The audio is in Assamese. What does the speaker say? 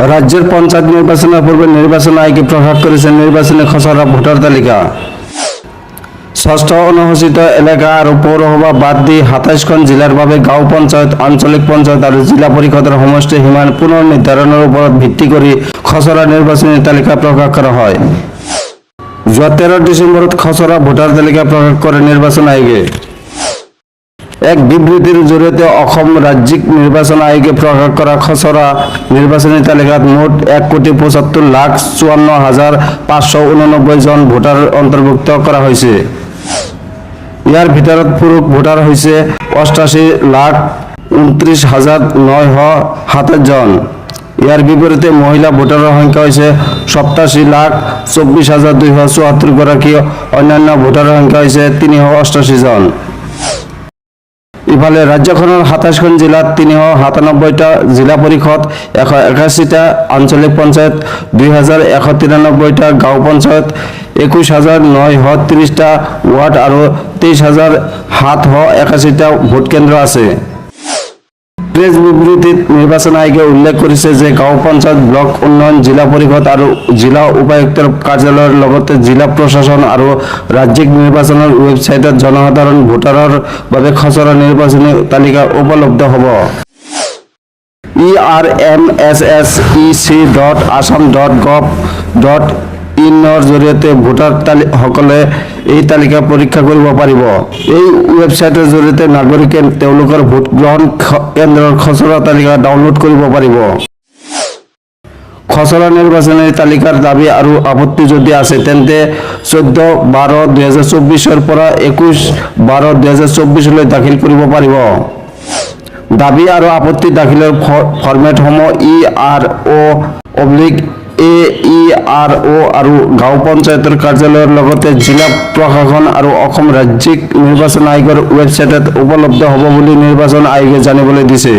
রাজ্যের পঞ্চায়েত নির্বাচনের পূর্বে নির্বাচন আয়োগ প্রকাশ করেছে নির্বাচনী খসড়া ভোটার তালিকা। ষষ্ঠ অনুসূচিত এলাকা আর পৌরসভা বাদ দিয়ে ২৭খন জেলার ভাবে গাঁও পঞ্চায়েত, আঞ্চলিক পঞ্চায়েত আর জিলা পরিষদের সমষ্টি সীমান পুনর্নির্ধারণের উপর ভিত্তি করে খসড়া নির্বাচনী তালিকা প্রকাশ করা হয়। যোৱা ১৩ ডিসেম্বৰত খসড়া ভোটাৰ তালিকা প্ৰকাশ কৰে নিৰ্বাচন আয়োগে। এক বিবৃতিৰ জৰিয়তে অসম ৰাজ্যিক নিৰ্বাচন আয়োগে প্ৰকাশ কৰা খসড়া নিৰ্বাচনী তালিকাত মুঠ ১,৭৫,৫৪৯ জন ভোটাৰ অন্তৰ্ভুক্ত কৰা হৈছে। ইয়াৰ ভিতৰত পুৰুষ ভোটাৰ হৈছে ৮৮,২৯,৯২৭ জন। ইয়াৰ বিপৰীতে মহিলা ভোটাৰৰ সংখ্যা হৈছে ৮৭,২৪,২৭৪ গৰাকী। অন্যান্য ভোটাৰৰ সংখ্যা হৈছে ৩৮৮ জন। ইফালে ৰাজ্যখনৰ ২৭খন জিলাত ৩৯৭টা জিলা পৰিষদ, ১৮১টা আঞ্চলিক পঞ্চায়ত, ২,১৯৩টা গাঁও পঞ্চায়ত, ২১,৯৩০টা ৱাৰ্ড আৰু ২৩,৭৮১টা ভোট কেন্দ্ৰ আছে। প্ৰেছ বিবৃতিত নিৰ্বাচন আয়োগে উল্লেখ কৰিছে যে গাঁও পঞ্চায়ত, ব্লক উন্নয়ন, জিলা পৰিষদ আৰু জিলা উপায়ুক্তৰ কাৰ্যালয়ৰ লগতে জিলা প্ৰশাসন আৰু ৰাজ্যিক নিৰ্বাচনৰ ৱেবছাইটত জনসাধাৰণ ভোটাৰৰ বাবে খসড়া নিৰ্বাচনী তালিকা উপলব্ধ হ'ব। ermsec.assam.gov.in জৰিয়তে ভোটাৰ সকলে এই তালিকা পৰীক্ষা কৰিব পাৰিব। এই ৱেবছাইটৰ জৰিয়তে নাগৰিকে তেওঁলোকৰ ভোট গ্ৰহণ কেন্দ্ৰৰ খসড়া তালিকা ডাউনলোড কৰিব পাৰিব। খসড়া নিৰ্বাচনী তালিকাৰ দাবী আৰু আপত্তি যদি আছে তেন্তে ১৪/১২/২০২৪ পৰা ২১/১২/২০২৪ দাখিল কৰিব পাৰিব। দাবী আৰু আপত্তি দাখিলৰ ফৰ্মেটসমূহ ERO/AERO আৰু গাঁও পঞ্চায়তৰ কাৰ্যালয়ৰ লগতে জিলা প্ৰশাসন আৰু অসম ৰাজ্যিক নিৰ্বাচন আয়োগৰ ৱেবছাইটত উপলব্ধ হ'ব বুলি নিৰ্বাচন আয়োগে জানিবলৈ দিছে।